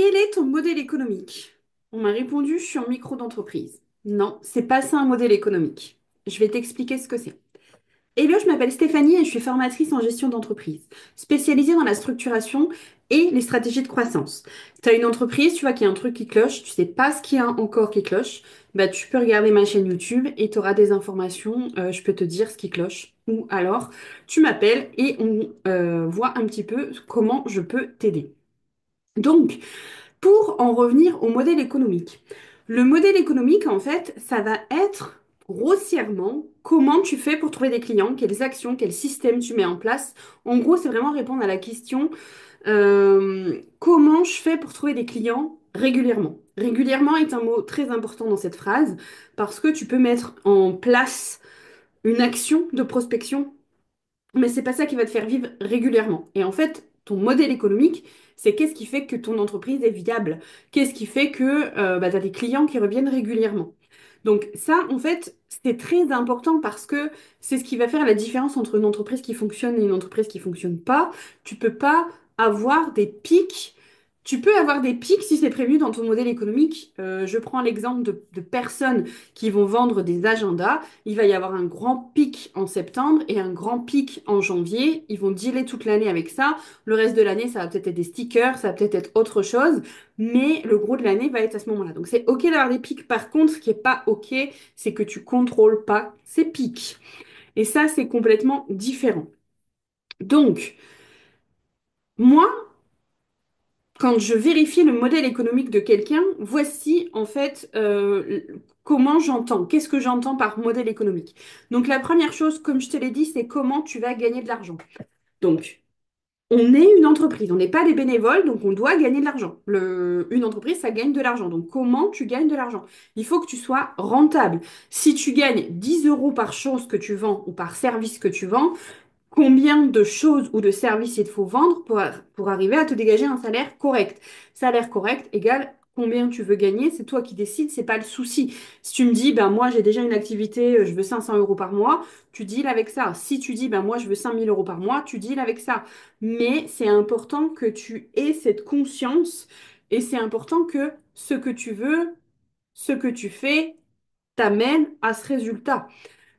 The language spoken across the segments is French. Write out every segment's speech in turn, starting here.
Quel est ton modèle économique? On m'a répondu, je suis en micro d'entreprise. Non, c'est pas ça un modèle économique. Je vais t'expliquer ce que c'est. Hello, je m'appelle Stéphanie et je suis formatrice en gestion d'entreprise, spécialisée dans la structuration et les stratégies de croissance. Tu as une entreprise, tu vois qu'il y a un truc qui cloche, tu sais pas ce qu'il y a encore qui cloche, bah tu peux regarder ma chaîne YouTube et tu auras des informations, je peux te dire ce qui cloche. Ou alors, tu m'appelles et on voit un petit peu comment je peux t'aider. Donc, pour en revenir au modèle économique. Le modèle économique, en fait, ça va être grossièrement comment tu fais pour trouver des clients, quelles actions, quel système tu mets en place. En gros, c'est vraiment répondre à la question comment je fais pour trouver des clients régulièrement. Régulièrement est un mot très important dans cette phrase parce que tu peux mettre en place une action de prospection mais c'est pas ça qui va te faire vivre régulièrement. Et en fait, ton modèle économique, c'est qu'est-ce qui fait que ton entreprise est viable? Qu'est-ce qui fait que tu as des clients qui reviennent régulièrement? Donc ça, en fait, c'est très important parce que c'est ce qui va faire la différence entre une entreprise qui fonctionne et une entreprise qui fonctionne pas. Tu peux pas avoir des pics. Tu peux avoir des pics si c'est prévu dans ton modèle économique. Je prends l'exemple de personnes qui vont vendre des agendas. Il va y avoir un grand pic en septembre et un grand pic en janvier. Ils vont dealer toute l'année avec ça. Le reste de l'année, ça va peut-être être des stickers, ça va peut-être être autre chose, mais le gros de l'année va être à ce moment-là. Donc c'est OK d'avoir des pics. Par contre, ce qui est pas OK, c'est que tu contrôles pas ces pics. Et ça, c'est complètement différent. Donc, moi, quand je vérifie le modèle économique de quelqu'un, voici en fait comment j'entends. Qu'est-ce que j'entends par modèle économique? Donc la première chose, comme je te l'ai dit, c'est comment tu vas gagner de l'argent. Donc, on est une entreprise, on n'est pas des bénévoles, donc on doit gagner de l'argent. Une entreprise, ça gagne de l'argent. Donc comment tu gagnes de l'argent? Il faut que tu sois rentable. Si tu gagnes 10 euros par chose que tu vends ou par service que tu vends, combien de choses ou de services il te faut vendre pour arriver à te dégager un salaire correct. Salaire correct égale combien tu veux gagner, c'est toi qui décides, c'est pas le souci. Si tu me dis, ben moi j'ai déjà une activité, je veux 500 euros par mois, tu deals avec ça. Si tu dis, ben moi je veux 5000 euros par mois, tu deals avec ça. Mais c'est important que tu aies cette conscience et c'est important que ce que tu veux, ce que tu fais, t'amène à ce résultat.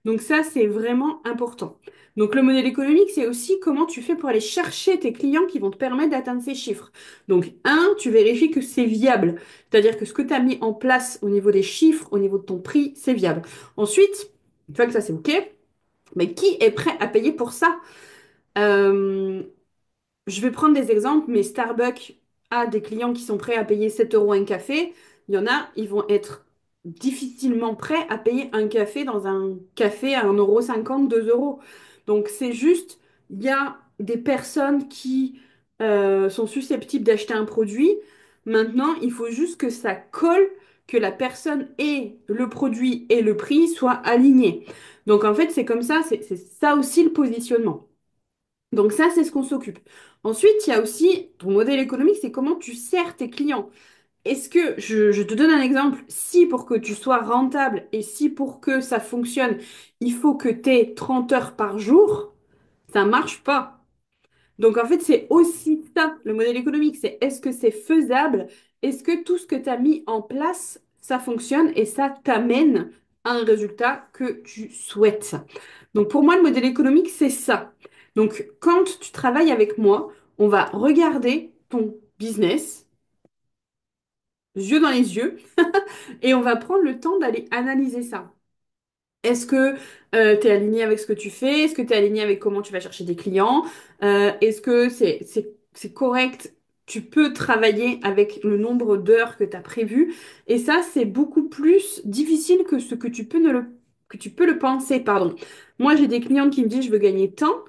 Donc ça, c'est vraiment important. Donc le modèle économique, c'est aussi comment tu fais pour aller chercher tes clients qui vont te permettre d'atteindre ces chiffres. Donc tu vérifies que c'est viable. C'est-à-dire que ce que tu as mis en place au niveau des chiffres, au niveau de ton prix, c'est viable. Ensuite, une fois que ça c'est OK, mais qui est prêt à payer pour ça? Euh, je vais prendre des exemples, mais Starbucks a des clients qui sont prêts à payer 7 euros un café. Il y en a, ils vont être difficilement prêts à payer un café dans un café à 1,50 €, 2 euros. Donc c'est juste, il y a des personnes qui sont susceptibles d'acheter un produit. Maintenant, il faut juste que ça colle, que la personne et le produit et le prix soient alignés. Donc en fait, c'est comme ça, c'est ça aussi le positionnement. Donc ça, c'est ce qu'on s'occupe. Ensuite, il y a aussi ton modèle économique, c'est comment tu sers tes clients. Est-ce que, je te donne un exemple, si pour que tu sois rentable et si pour que ça fonctionne, il faut que tu aies 30 heures par jour, ça marche pas. Donc en fait, c'est aussi ça, le modèle économique, c'est est-ce que c'est faisable? Est-ce que tout ce que tu as mis en place, ça fonctionne et ça t'amène à un résultat que tu souhaites? Donc pour moi, le modèle économique, c'est ça. Donc quand tu travailles avec moi, on va regarder ton business, yeux dans les yeux, et on va prendre le temps d'aller analyser ça. Est-ce que tu es aligné avec ce que tu fais? Est-ce que tu es aligné avec comment tu vas chercher des clients? Est-ce que c'est correct? Tu peux travailler avec le nombre d'heures que tu as prévu. Et ça, c'est beaucoup plus difficile que ce que que tu peux le penser, pardon. Moi, j'ai des clientes qui me disent, je veux gagner tant.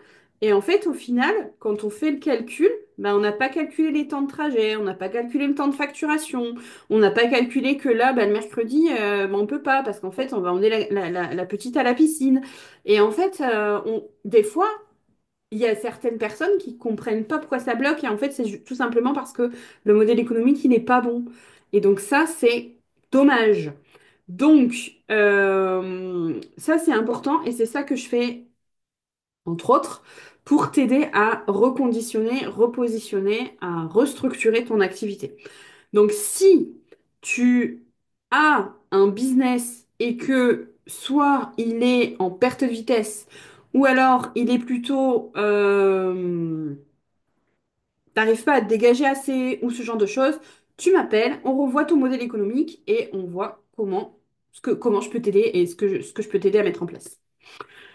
Et en fait, au final, quand on fait le calcul, ben, on n'a pas calculé les temps de trajet, on n'a pas calculé le temps de facturation, on n'a pas calculé que là, bah, le mercredi, bah, on peut pas parce qu'en fait, on va emmener la petite à la piscine. Et en fait, des fois, il y a certaines personnes qui comprennent pas pourquoi ça bloque. Et en fait, c'est tout simplement parce que le modèle économique, il n'est pas bon. Et donc ça, c'est dommage. Donc, ça, c'est important et c'est ça que je fais, entre autres, pour t'aider à reconditionner, repositionner, à restructurer ton activité. Donc, si tu as un business et que soit il est en perte de vitesse, ou alors il est plutôt, t'arrives pas à te dégager assez, ou ce genre de choses, tu m'appelles, on revoit ton modèle économique et on voit comment je peux t'aider et ce que je peux t'aider à mettre en place.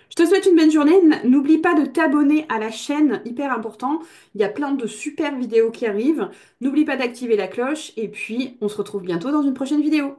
Je te souhaite une bonne journée. N'oublie pas de t'abonner à la chaîne, hyper important. Il y a plein de super vidéos qui arrivent. N'oublie pas d'activer la cloche et puis on se retrouve bientôt dans une prochaine vidéo.